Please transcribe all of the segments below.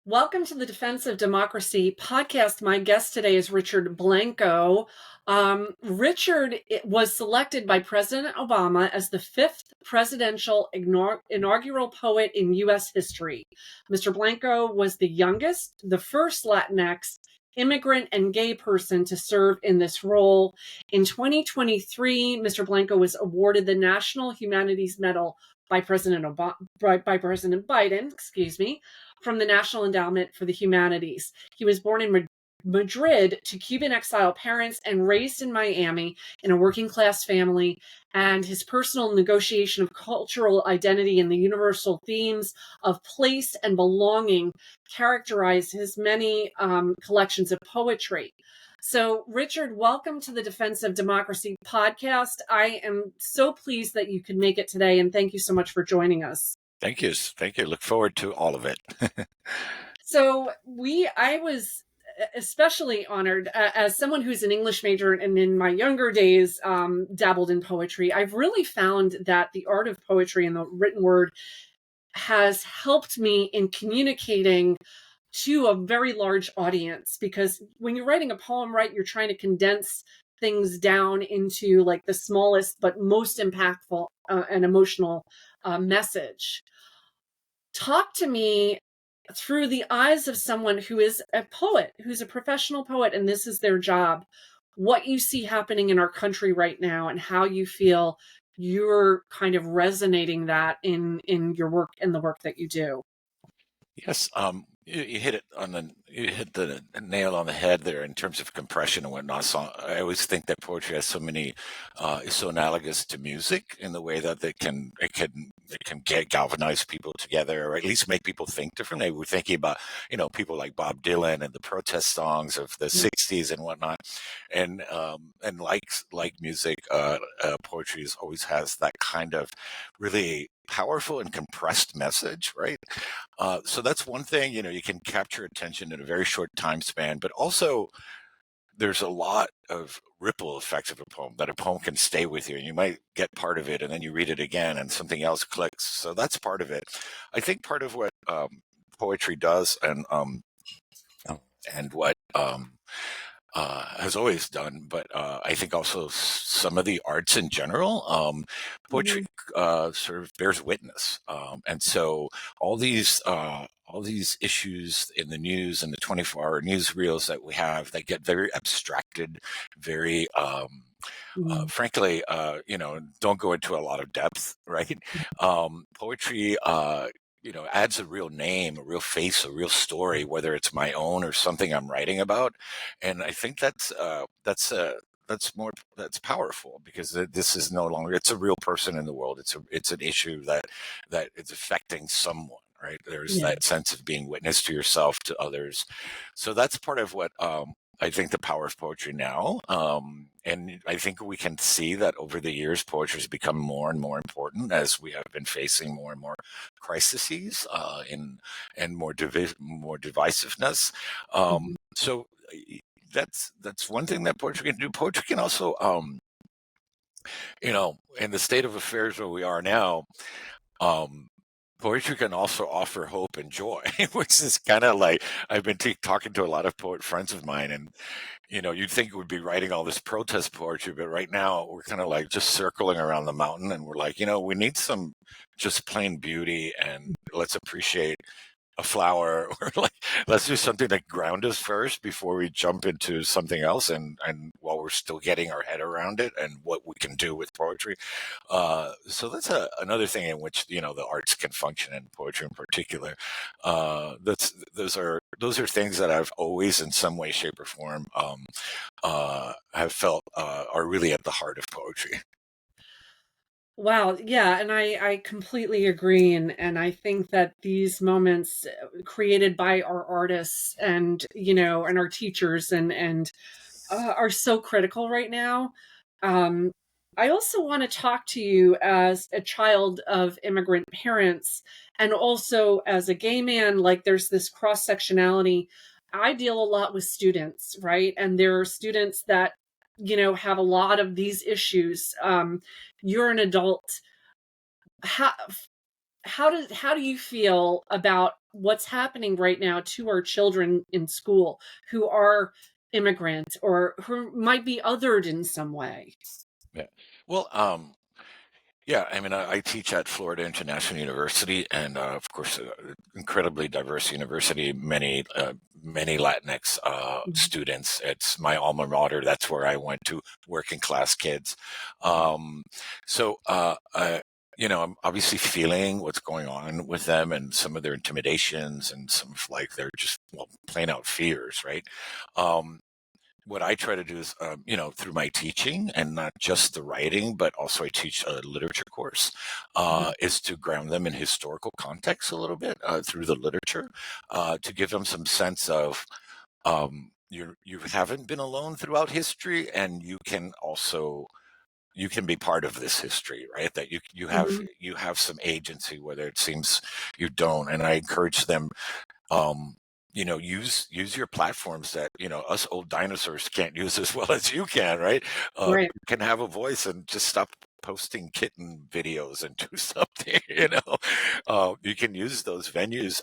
Welcome to the Defense of Democracy podcast. My guest today is Richard Blanco. Richard was selected by President Obama as the fifth presidential inaugural poet in U.S. history. Mr. Blanco was the youngest, the first Latinx immigrant and gay person to serve in this role. In 2023, Mr. Blanco was awarded the National Humanities Medal by President Biden, from the National Endowment for the Humanities. He was born in Madrid to Cuban exile parents and raised in Miami in a working class family. And his personal negotiation of cultural identity and the universal themes of place and belonging characterize his many collections of poetry. So, Richard, welcome to the Defense of Democracy podcast. I am so pleased that you could make it today, and thank you so much for joining us. Thank you. Thank you. Look forward to all of it. So I was especially honored as someone who's an English major and in my younger days dabbled in poetry. I've really found that the art of poetry and the written word has helped me in communicating to a very large audience, because when you're writing a poem, right, you're trying to condense things down into like the smallest but most impactful and emotional message. Talk to me through the eyes of someone who is a poet, who's a professional poet, and this is their job, what you see happening in our country right now and how you feel you're kind of resonating that in your work and the work that you do. Yes, you hit the nail on the head there in terms of compression and whatnot. So I always think that poetry has is so analogous to music in the way that it can galvanize people together, or at least make people think differently. We're thinking about people like Bob Dylan and the protest songs of the '60s and whatnot, and like music, poetry always has that kind of really powerful and compressed message, right? So that's one thing, you can capture attention in a very short time span, but also there's a lot of ripple effects of a poem, that a poem can stay with you, and you might get part of it and then you read it again and something else clicks. So that's part of it. I think part of what poetry does and what has always done, but I think also some of the arts in general, poetry sort of bears witness, and so all these issues in the news and the 24-hour newsreels that we have, that get very abstracted, very frankly, don't go into a lot of depth, right? Poetry adds a real name, a real face, a real story, whether it's my own or something I'm writing about. And I think that's powerful, because this is no longer, it's a real person in the world. It's an issue that is affecting someone, right? There's that sense of being witness to yourself, to others. So that's part of what I think the power of poetry now. And I think we can see that over the years, poetry has become more and more important as we have been facing more and more crises and more divisiveness. So that's one thing that poetry can do. Poetry can also, in the state of affairs where we are now, poetry can also offer hope and joy, which is kind of like, I've been talking to a lot of poet friends of mine, and you'd think we'd be writing all this protest poetry, but right now we're kind of like just circling around the mountain, and we're like, we need some just plain beauty, and let's appreciate a flower, or like, let's do something that ground us first before we jump into something else, and while we're still getting our head around it and what we can do with poetry. So that's another thing in which the arts can function, and poetry in particular. Those are things that I've always, in some way, shape, or form, have felt are really at the heart of poetry. Wow. Yeah. And I completely agree. And I think that these moments created by our artists and, and our teachers and are so critical right now. I also want to talk to you as a child of immigrant parents, and also as a gay man. Like, there's this cross sectionality. I deal a lot with students, right? And there are students that, have a lot of these issues. You're an adult. how do you feel about what's happening right now to our children in school who are immigrant or who might be othered in some way? Yeah. Well, yeah, I mean, I teach at Florida International University, and of course, incredibly diverse university. Many Latinx Mhm. students. It's my alma mater. That's where I went to. Working class kids. Um, so, I'm obviously feeling what's going on with them, and some of their intimidations, and some of like their just plain out fears, right? Um, what I try to do is, through my teaching and not just the writing, but also I teach a literature course, Mhm. is to ground them in historical context a little bit through the literature, to give them some sense of you haven't been alone throughout history, and you can be part of this history, right? That Mhm. you have some agency, whether it seems you don't. And I encourage them, um, use your platforms that us old dinosaurs can't use as well as you can, right? Right. You can have a voice and just stop posting kitten videos and do something. You can use those venues,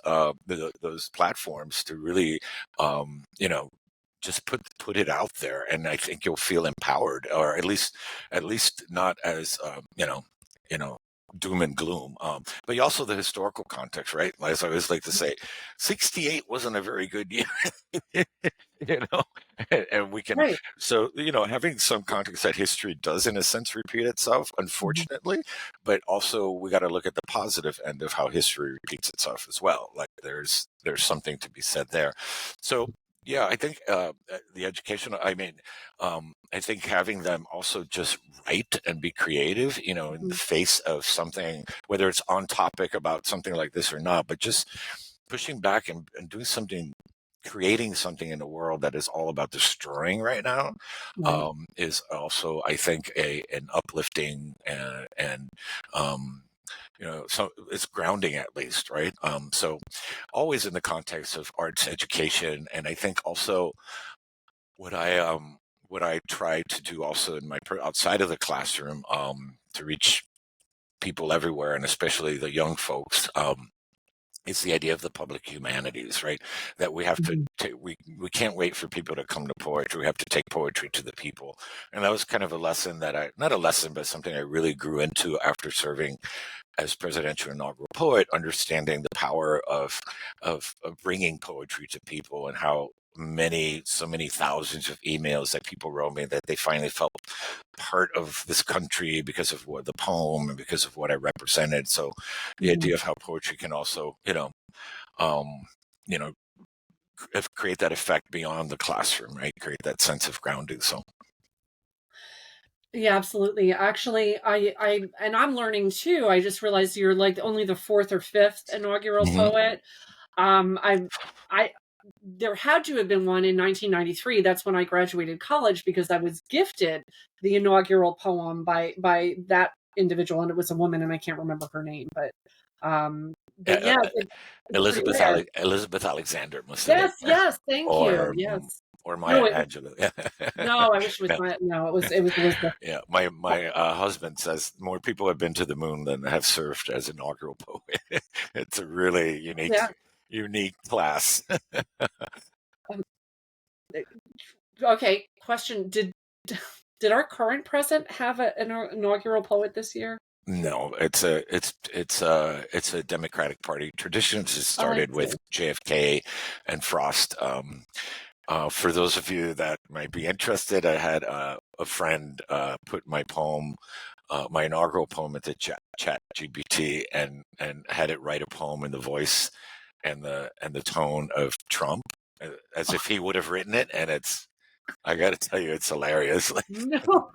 those platforms to really, just put it out there, and I think you'll feel empowered, or at least not as you know doom and gloom. But also the historical context, right? As I always like to say, 68 wasn't a very good year. you know and we can, Right. so having some context that history does in a sense repeat itself, Mhm. unfortunately, but also we got to look at the positive end of how history repeats itself as well. Like there's something to be said there. So yeah, I think the education, I mean, I think having them also just write and be creative, in the Mhm. face of something, whether it's on topic about something like this or not, but just pushing back and doing something, creating something in the world that is all about destroying right now, Right. is also, I think, an uplifting, and so it's grounding, at least, right? So always in the context of arts education. And I think also what I um what I try to do also in outside of the classroom, to reach people everywhere, and especially the young folks, it's the idea of the public humanities, right? That we have to Mhm. take, we can't wait for people to come to poetry. We have to take poetry to the people. And that was kind of a lesson that not a lesson, but something I really grew into after serving as presidential inaugural poet, understanding the power of bringing poetry to people, and how so many thousands of emails that people wrote me, that they finally felt part of this country because of what the poem, and because of what I represented. So the Mhm. idea of how poetry can also, um, you know, create that effect beyond the classroom, right? Create that sense of grounding. So, Yeah, absolutely. Actually, and I'm learning too. I just realized you're like only the fourth or fifth inaugural mhm. poet. I there had to have been one in 1993. That's when I graduated college because I was gifted the inaugural poem by that individual, and it was a woman, and I can't remember her name, Uh, but yeah, uh, it's pretty rare. Elizabeth Alexander must have been Yes, there, yes, thank you. or Yes. or No, Maya Angelou. no, I wish it was Yeah, my no, it was Elizabeth. yeah. My husband says more people have been to the moon than have served as inaugural poet. It's a really Yeah. unique class. Um, okay, question. Did our current president have an inaugural poet this year? No, it's a Democratic Party tradition. It Oh, I started with see. JFK and Frost. For those of you that might be interested, I had a friend put my inaugural poem into Chat GPT, and had it write a poem in the voice and the tone of Trump, as if he would have written it. And I got to tell you, it's hilarious. No.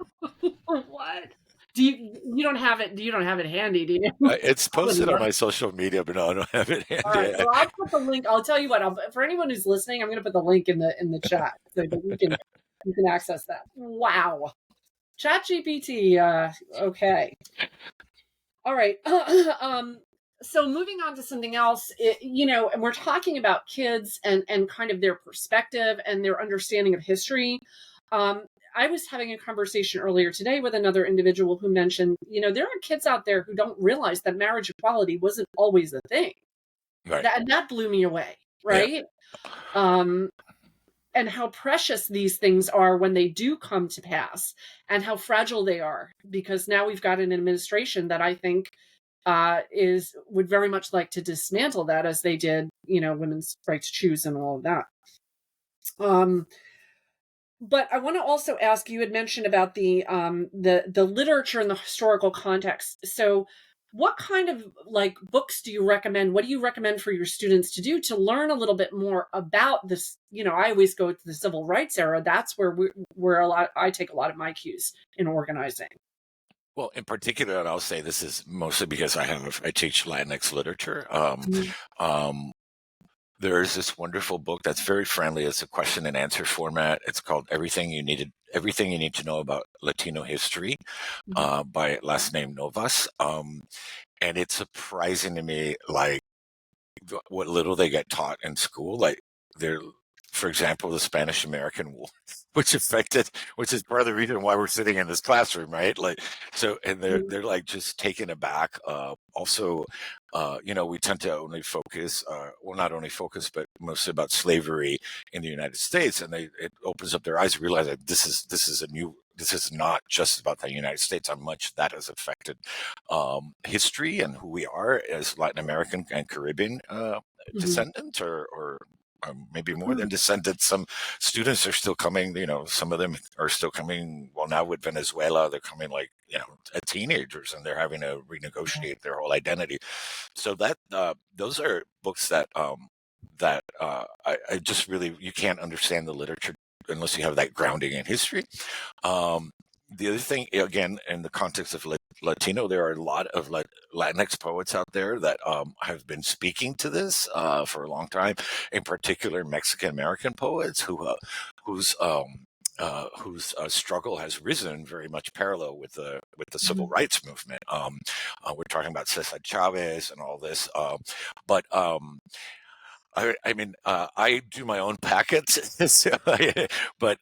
What? You don't have it you don't have it handy, do you? It's I would posted on love my social media, but no, I don't have it Alright, handy. well, I'll put the link I'll tell you what, for anyone who's listening, I'm gonna put the link in the chat so that you can access that. Wow. ChatGPT, okay. Alright. So moving on to something else, and we're talking about kids and kind of their perspective and their understanding of history. I was having a conversation earlier today with another individual who mentioned, there are kids out there who don't realize that marriage equality wasn't always a thing. Right. And that blew me away, Yeah. right? Um, and how precious these things are when they do come to pass, and how fragile they are, because now we've got an administration that I think is would very much like to dismantle that, as they did, women's right to choose and all of that. Um, but I want to also ask, you had mentioned about the literature and the historical context. So what kind of like books do you recommend? What do you recommend for your students to do to learn a little bit more about this? I always go to the civil rights era. That's where I take a lot of my cues in organizing. Well, in particular, and I'll say this is mostly because I teach Latinx literature. Mhm. Um, there's this wonderful book that's very friendly. It's a question and answer format. It's called Everything You Need to Know About Latino History, Mhm. by last name Novas. And it's surprising to me, like what little they get taught in school. Like they're, for example, the Spanish American War, which is part of the reason why we're sitting in this classroom, right? Like, so, and Mhm. they're like just taken aback. Also, we tend to only focus, well, not only focus, but mostly about slavery in the United States, and it opens up their eyes to realize that this is not just about the United States, how much that has affected history and who we are as Latin American and Caribbean Mhm. descendants, or maybe more than descendants. Some students are still coming. Some of them are still coming. Well, now with Venezuela, they're coming like teenagers, and they're having to renegotiate their whole identity. So those are books that I just really, you can't understand the literature unless you have that grounding in history. Um, the other thing, again, in the context of Latino, there are a lot of Latinx poets out there that have been speaking to this for a long time. In particular, Mexican American poets whose struggle has risen very much parallel with the civil Mhm. rights movement. We're talking about Cesar Chavez and all this, but I mean, I do my own packets, but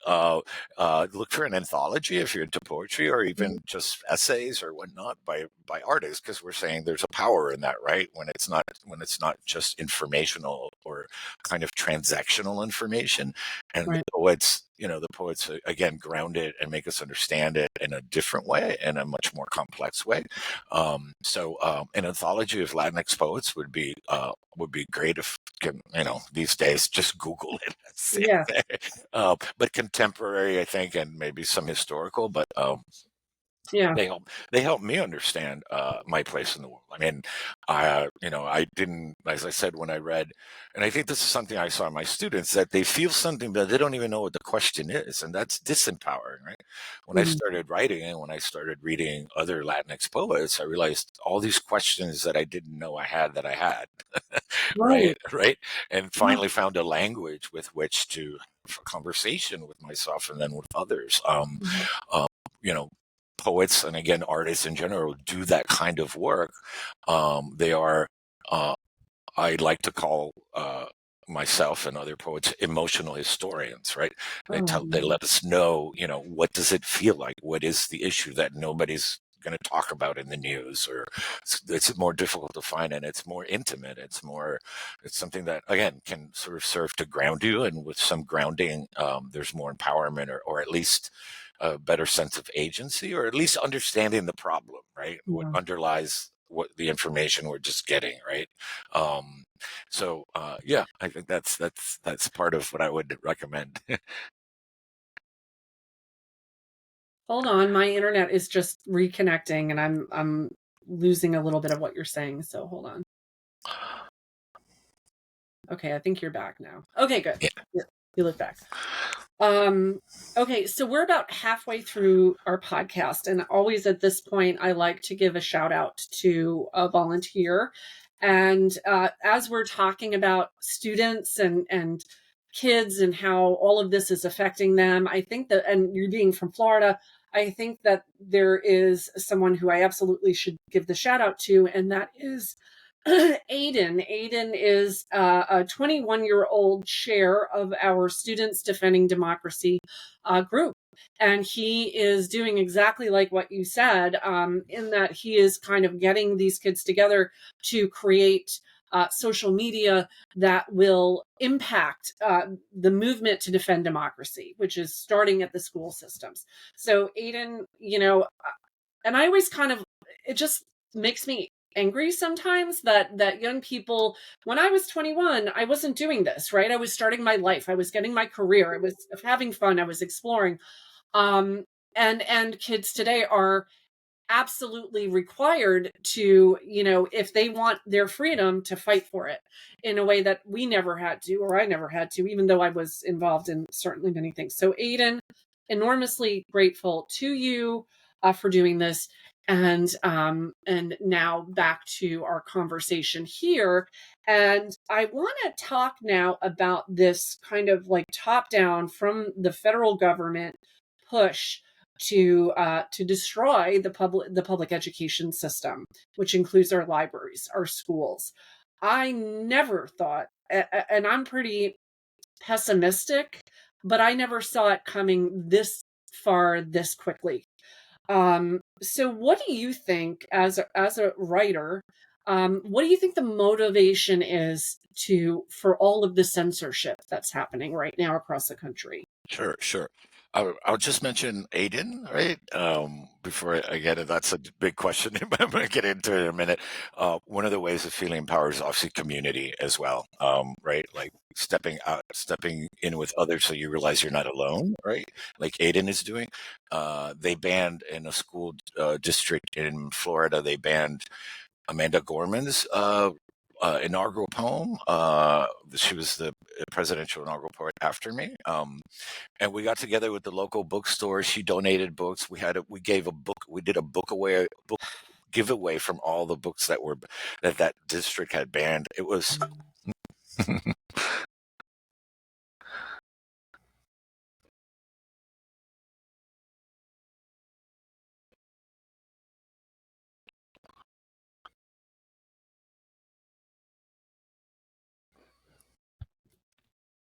look for an anthology if you're into poetry, or Mhm. even just essays or whatnot by artists, because we're saying there's a power in that, right? When it's not just informational or kind of transactional information, and Right. the poets again ground it and make us understand it in a different way, in a much more complex way. So an anthology of Latinx poets would be great if these days just Google it. That's Yeah. it. But contemporary, I think, and maybe some historical, but Yeah. they help me understand my place in the world. I mean, I didn't, as I said, when I read, and I think this is something I saw in my students, that they feel something, but they don't even know what the question is, and that's disempowering, right? When I Mhm. started writing and when I started reading other Latinx poets, I realized all these questions that I didn't know that I had, right, Right. right, and Yeah. finally found a language with which to have a conversation with myself and then with others. Mhm. Um, you know, Poets, and again artists in general, do that kind of work. They are, uh, I like to call myself and other poets emotional historians, right? Oh, They yeah. let us know, what does it feel like? What is the issue that nobody's going to talk about in the news, or it's more difficult to find, and it's more intimate. It's something that again can sort of serve to ground you, and with some grounding, there's more empowerment, or at least a better sense of agency, or at least understanding the problem, right? What Yeah. underlies what the information we're just getting, right? Um, so yeah, I think that's part of what I would recommend. Hold on, my internet is just reconnecting, and I'm losing a little bit of what you're saying, so hold on. Okay, I think you're back now. Okay, good. Yeah. You look back. Um, okay, so we're about halfway through our podcast, and always at this point, I like to give a shout out to a volunteer. And as we're talking about students and kids and how all of this is affecting them, I think that, and you being from Florida, I think that there is someone who I absolutely should give the shout out to, and that is Aiden. Aiden is a 21-year-old chair of our Students Defending Democracy group. And he is doing exactly like what you said, in that he is kind of getting these kids together to create social media that will impact the movement to defend democracy, which is starting at the school systems. So Aiden, and I always kind of, it just makes me angry sometimes that young people, when I was 21, I wasn't doing this, right? I was starting my life, I was getting my career, I was having fun, I was exploring. um and kids today are absolutely required to, if they want their freedom, to fight for it in a way that we never had to, or I never had to, even though I was involved in certainly many things. So Aiden, enormously grateful to you for doing this. And now back to our conversation here. And I want to talk now about this kind of like top down from the federal government push to destroy the public education system, which includes our libraries, our schools. I never thought, and I'm pretty pessimistic, but I never saw it coming this far this quickly. So what do you think, as a writer, what do you think the motivation is for all of the censorship that's happening right now across the country? Sure, sure. I'll just mention Aiden, right? Before I get it, that's a big question. But I'm going to get into it in a minute. One of the ways of feeling empowered is obviously community as well, right? Like stepping out, stepping in with others, so you realize you're not alone, right? Like Aiden is doing. They banned in a school district in Florida. They banned Amanda Gorman's inaugural poem. She was the presidential inaugural poet after me. And we got together with the local bookstore. She donated books. We gave a book. We did a book giveaway from all the books that district had banned. It was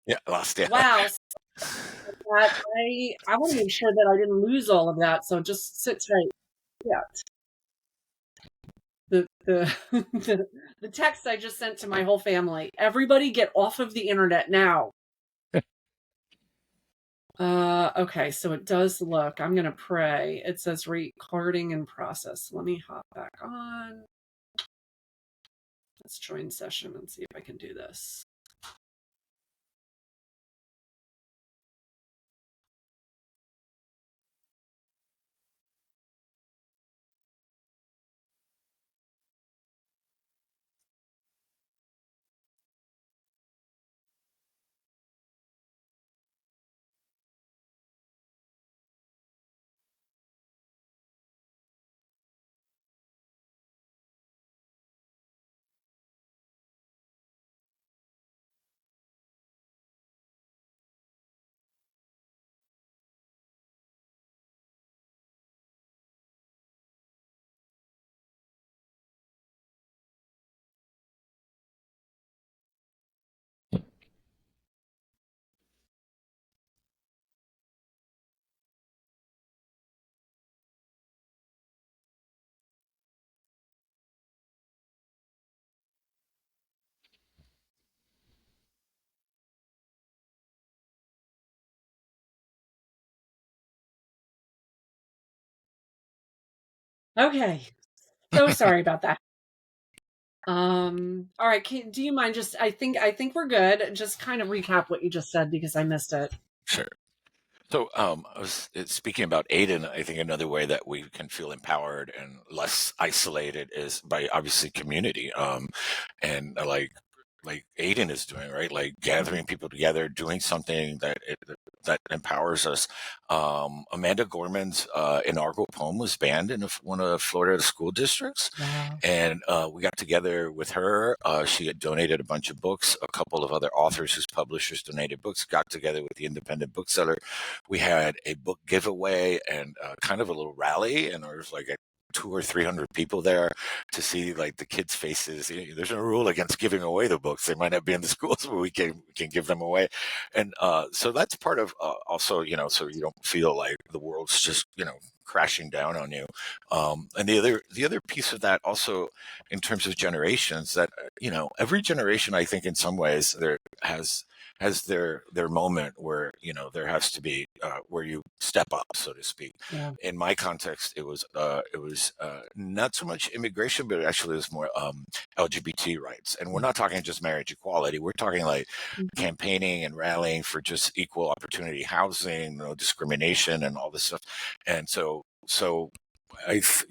yeah, lost yeah. Wow. That I want to make sure that I didn't lose all of that. So just sit tight. Yeah. The the text I just sent to my whole family. Everybody get off of the internet now. Okay, so it does look. I'm gonna pray. It says recording in process. Let me hop back on. Let's join session and see if I can do this. Okay. So sorry about that. All right. Do you mind just, I think we're good. Just kind of recap what you just said because I missed it. Sure. So, speaking about Aiden, I think another way that we can feel empowered and less isolated is by obviously community. And like Aiden is doing, right? Like gathering people together, doing something that empowers us. Amanda Gorman's inaugural poem was banned in one of the Florida school districts, Wow. and we got together with her. She had donated a bunch of books. A couple of other authors whose publishers donated books got together with the independent bookseller. We had a book giveaway and kind of a little rally, and there was like 200 or 300 people there to see like the kids' faces. There's no rule against giving away the books. They might not be in the schools, but we can give them away. And so that's part of also, so you don't feel like the world's just, crashing down on you. And the other piece of that also, in terms of generations, that every generation, I think in some ways there has their moment where there has to be where you step up, so to speak. Yeah. In my context, it was not so much immigration, but actually it was more LGBT rights. And we're not talking just marriage equality. We're talking like Mhm. campaigning and rallying for just equal opportunity housing, no discrimination, and all this stuff. And so it's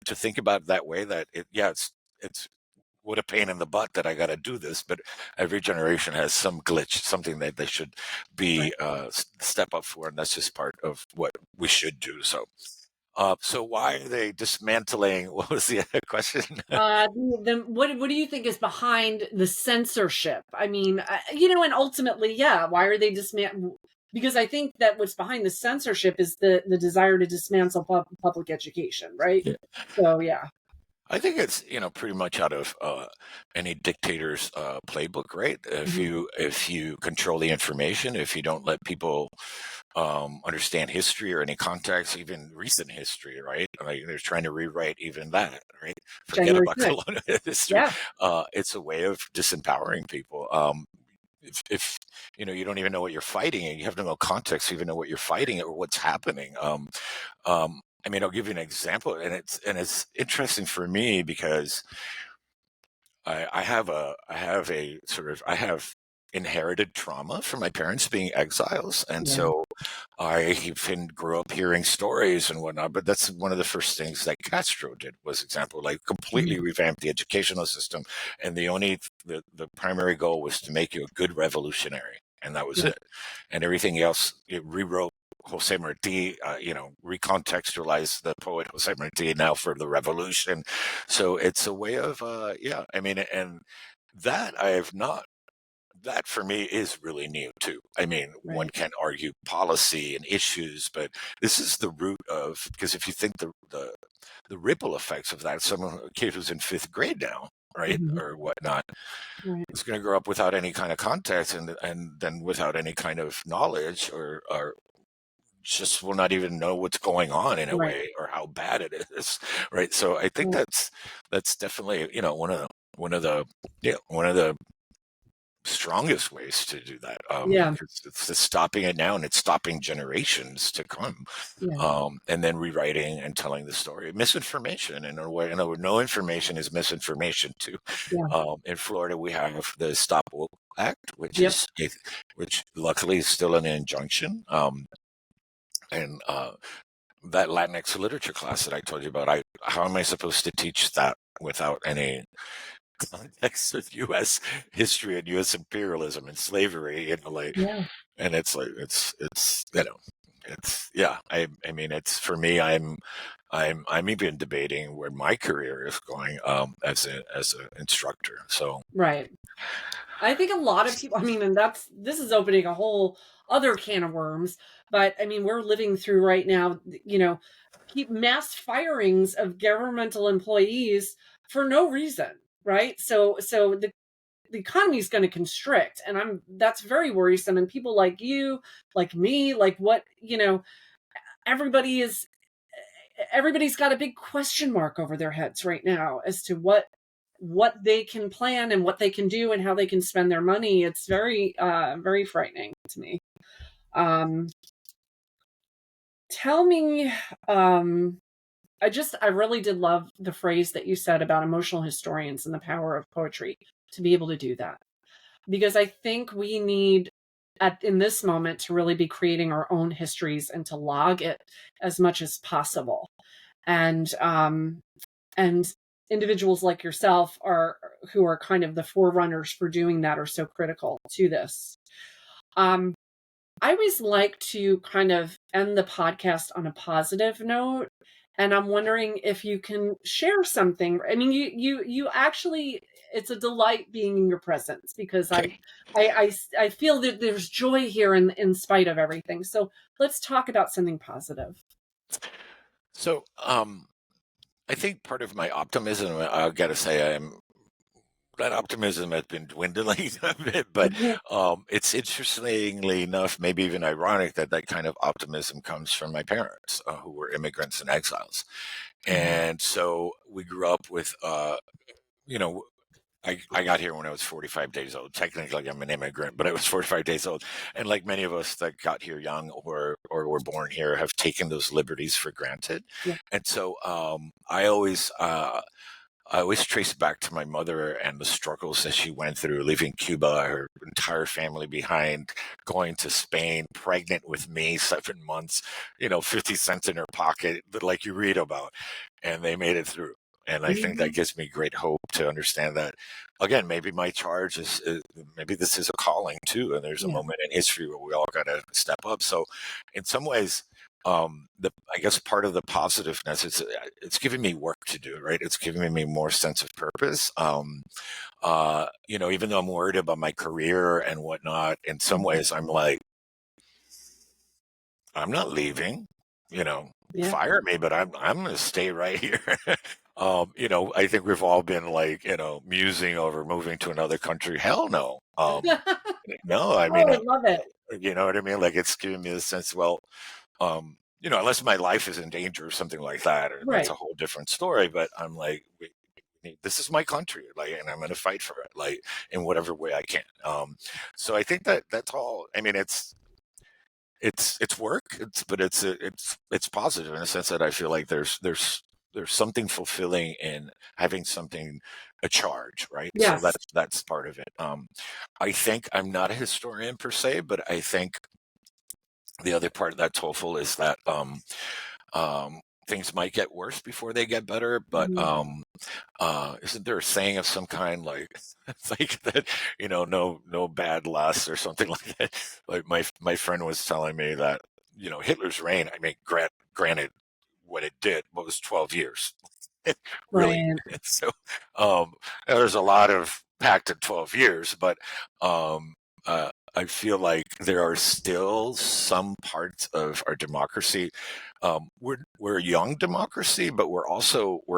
to think about it that way, that it's what a pain in the butt that I got to do this, but every generation has some glitch, something that they should Right. be step up for, and that's just part of what we should do. So why are they dismantling? What was the question? What do you think is behind the censorship? I mean, and ultimately, yeah, why are they Because I think that what's behind the censorship is the desire to dismantle public education, right? Yeah. So yeah. I think it's pretty much out of any dictator's playbook, right? If Mhm. you control the information, if you don't let people understand history or any context, even recent history, right? Like they're trying to rewrite even that, right? Forget January about 6th. colonial history. Yeah. It's a way of disempowering people. If you don't even know what you're fighting, and you have no context to even know what you're fighting or what's happening. I mean, I'll give you an example, and it's interesting for me because I have inherited trauma from my parents being exiles, and Yeah. so I even grew up hearing stories and whatnot. But that's one of the first things that Castro did, was example, like Mhm. completely revamped the educational system, and the primary goal was to make you a good revolutionary, and that was Yeah. it. And everything else, it rewrote Jose Marti, recontextualized the poet Jose Marti now for the revolution. So it's a way of, yeah, I mean, and that I have not, that for me is really new too. I mean, one Right. can argue policy and issues, but this is the root of, because if you think the ripple effects of that, a kid who's in fifth grade now, right, Mhm. or whatnot, Right. is going to grow up without any kind of context, and then without any kind of knowledge, or just will not even know what's going on in a Right. way, or how bad it is, right? So I think Right. that's definitely one of the strongest ways to do that, Yeah. because it's stopping it now, and it's stopping generations to come, Yeah. and then rewriting and telling the story. Misinformation, in a way, no information is misinformation too. Yeah. In Florida, we have the Stop Woke Act, Yep. which luckily is still an injunction. And that Latinx literature class that I told you about, how am I supposed to teach that without any context of U.S. history and U.S. imperialism and slavery? Like, Yeah. and it's like it's it's yeah. I mean, it's, for me, I'm even debating where my career is going, as an instructor. So Right. I think a lot of people, I mean, and this is opening a whole other can of worms, but I mean, we're living through right now, keep mass firings of governmental employees for no reason, right? So the economy is going to constrict, and that's very worrisome. And people like you, like me, like what, everybody is everybody's got a big question mark over their heads right now as to what they can plan and what they can do and how they can spend their money. It's very frightening to me. Um, tell me, um, I really did love the phrase that you said about emotional historians and the power of poetry to be able to do that, because I think we need in this moment to really be creating our own histories and to log it as much as possible. And individuals like yourself are who are kind of the forerunners for doing that are so critical to this. um I always like to kind of end the podcast on a positive note, and I'm wondering if you can share something. I mean, you actually, it's a delight being in your presence, because okay. I feel that there's joy here in spite of everything. So let's talk about something positive. So I think part of my optimism, I gotta say, that optimism has been dwindling a bit, but Mhm. it's interestingly enough, maybe even ironic that that kind of optimism comes from my parents, who were immigrants and exiles. Mhm. And so we grew up with, you know, I got here when I was 45 days old. Technically, I'm an immigrant, but I was 45 days old. And like many of us that got here young or were born here have taken those liberties for granted. Yeah. And so I always trace it back to my mother and the struggles that she went through, leaving Cuba, her entire family behind, going to Spain, pregnant with me, 7 months, 50 cents in her pocket, like you read about, and they made it through. And I think that Mhm. gives me great hope to understand that, again, maybe my charge is maybe this is a calling too. And there's a Yeah. moment in history where we all got to step up. So, in some ways, I guess part of the positiveness is it's giving me work to do, right? It's giving me more sense of purpose. Even though I'm worried about my career and whatnot, in some Mhm. ways I'm like, I'm not leaving, you know, Yeah. fire me, but I'm going to stay right here. I think we've all been like, musing over moving to another country. Hell no. No, I mean, Oh, I love it. you know what I mean? Like it's giving me the sense, well, unless my life is in danger or something like that, or that's Right. a whole different story. But I'm like, this is my country, like, and I'm going to fight for it, like, in whatever way I can. So I think that that's all. I mean, it's work, it's positive in a sense that I feel like there's something fulfilling in having something a charge, right? So Yes. that's part of it. I think I'm not a historian per se, but I think the other part of that TOEFL is that um, things might get worse before they get better. But Mhm. isn't there a saying of some kind like it's like that, no bad lasts or something like that? Like my friend was telling me that Hitler's reign. I mean, granted, what it did was 12 years. Really. Right. So there's a lot of packed in 12 years, but I feel like there are still some parts of our democracy. We're a young democracy, but we're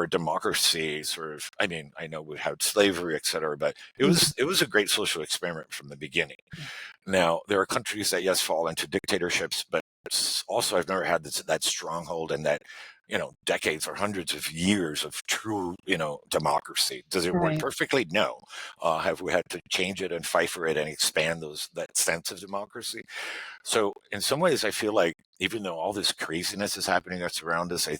a democracy sort of. I mean, I know we had slavery, et cetera, but it Mhm. was it was a great social experiment from the beginning. Yeah. Now, there are countries that, yes, fall into dictatorships, but also I've never had that stronghold and that, decades or hundreds of years of true, democracy. Does it work Right. perfectly? No. Have we had to change it and fight for it and expand that sense of democracy? So, in some ways, I feel like even though all this craziness is happening that's around us, I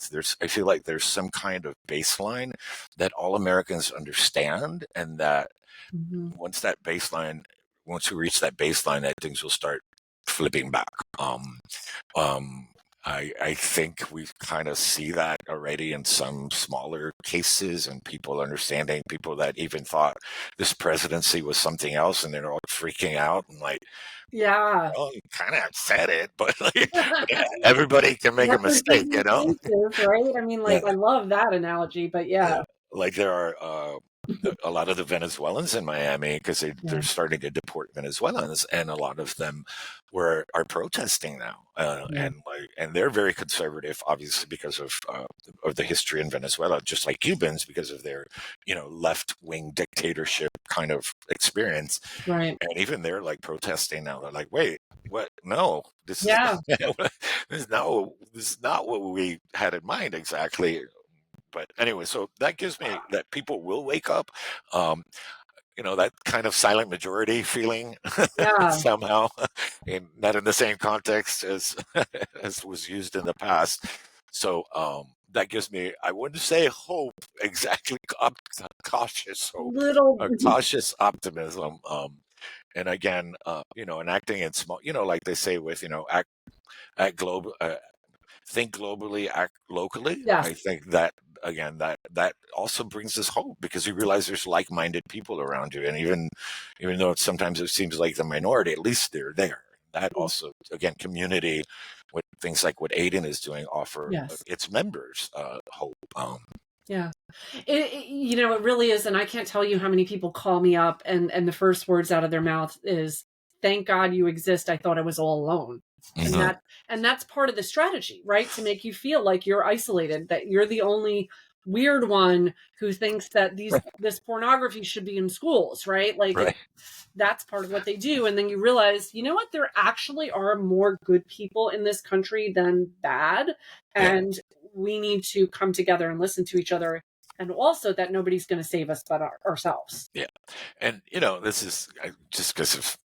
feel like there's some kind of baseline that all Americans understand, and that Mhm. once that baseline, once we reach that baseline, that things will start flipping back. Um, I think we kind of see that already in some smaller cases, and people understanding, people that even thought this presidency was something else, and they're all freaking out and like, Yeah. well, you kind of said it, but like, everybody can make a mistake, Representing choices, right? I mean, Yeah. like, I love that analogy, but yeah. Yeah, like there are a lot of the Venezuelans in Miami because they're Yeah. starting to deport Venezuelans, and a lot of them are protesting now, Yeah. and they're very conservative, obviously because of the history in Venezuela, just like Cubans because of their left wing dictatorship kind of experience, Right. and even they're like protesting now. They're like, wait. What? No, this is Yeah. this is not what we had in mind exactly. But anyway, so that gives me that people will wake up. Um, that kind of silent majority feeling Yeah. somehow, and not in the same context as as was used in the past. So that gives me, I wouldn't say hope exactly, cautious hope, Little cautious optimism. And again, enacting in small, like they say with, act global, think globally, act locally. yes. I think that again, that also brings us hope because you realize there's like-minded people around you, and even though sometimes it seems like the minority, at least they're there. That Yeah. also, again, community, with things like what Aiden is doing, offer Yes. its members hope. Yeah. It really is, and I can't tell you how many people call me up and the first words out of their mouth is, "Thank God you exist. I thought I was all alone." And Mhm. that's part of the strategy, right? To make you feel like you're isolated, that you're the only weird one who thinks that this pornography should be in schools, right? Like Right. that's part of what they do. And then you realize, you know what, there actually are more good people in this country than bad. Yeah. And we need to come together and listen to each other. And also that nobody's going to save us but ourselves. Yeah. And, this is just because of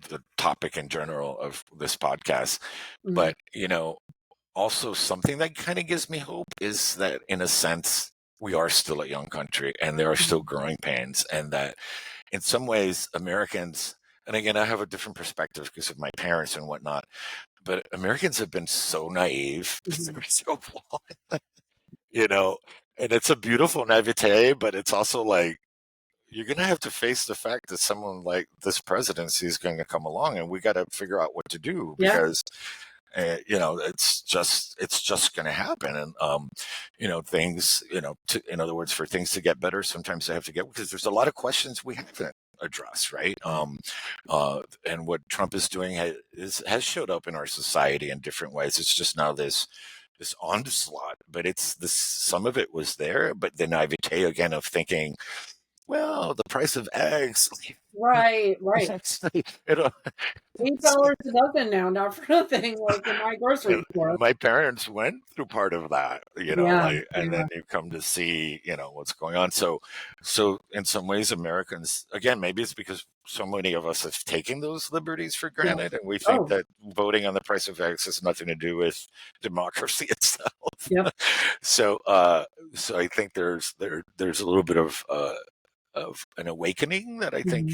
the topic in general of this podcast. Mm-hmm. But, also something that kind of gives me hope is that, in a sense, we are still a young country and there are still growing pains. And that in some ways, Americans, and again, I have a different perspective because of my parents and whatnot, but Americans have been so naive Mm-hmm. for so long, and it's a beautiful naivete, but it's also like, you're going to have to face the fact that someone like this presidency is going to come along, and we got to figure out what to do Yeah. because, it's just going to happen. And, things, in other words, for things to get better, sometimes they have to get, because there's a lot of questions we haven't addressed, right? And what Trump is doing has showed up in our society in different ways. It's just now this onslaught, but it's this, some of it was there, but the naivete again of thinking, well, the price of eggs, Right. it's, you know, it's, $8 a dozen now, not for nothing, like in my grocery and store. my parents went through part of that, Yeah. and then you come to see, what's going on. So in some ways, Americans, again, maybe it's because so many of us have taken those liberties for Yeah. granted, and we think Oh, that voting on the price of eggs has nothing to do with democracy itself. yep. So I think there's a little bit of an awakening that I think,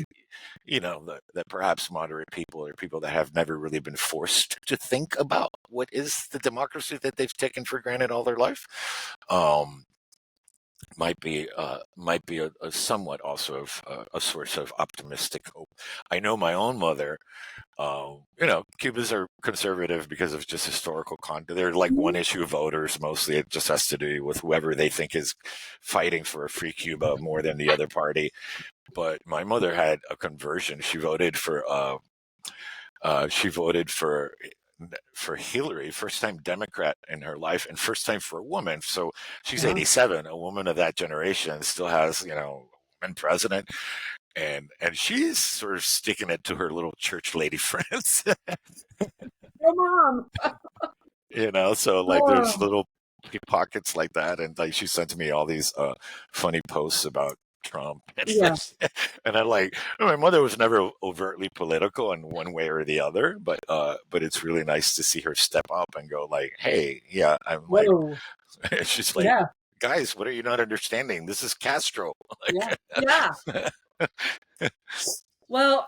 Mhm. that perhaps moderate people or people that have never really been forced to think about what is the democracy that they've taken for granted all their life, um, might be a somewhat also of a source of optimistic hope. I know my own mother. Cubans are conservative because of just historical content. They're like one issue voters mostly. It just has to do with whoever they think is fighting for a free Cuba more than the other party. But my mother had a conversion. She voted for Hillary, first time Democrat in her life, and first time for a woman. So she's Wow. 87, a woman of that generation, still has woman president, and she's sort of sticking it to her little church lady friends. Hey, Mom. So like there's Oh, little pockets like that, and like she sent me all these funny posts about Trump, yeah. and I'm like, my mother was never overtly political in one way or the other, but it's really nice to see her step up and go like, hey, yeah, I'm like, Whoa. she's like, Yeah. guys, what are you not understanding? This is Castro. Yeah. Like, Yeah. Well,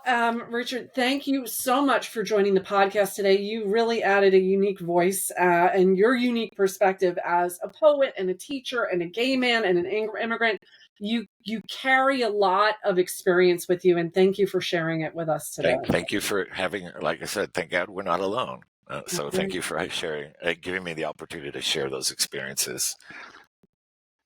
Richard, thank you so much for joining the podcast today. You really added a unique voice and your unique perspective as a poet and a teacher and a gay man and an immigrant. You carry a lot of experience with you, and thank you for sharing it with us today. thank you for having, like I said, thank God we're not alone. So thank you for sharing, giving me the opportunity to share those experiences.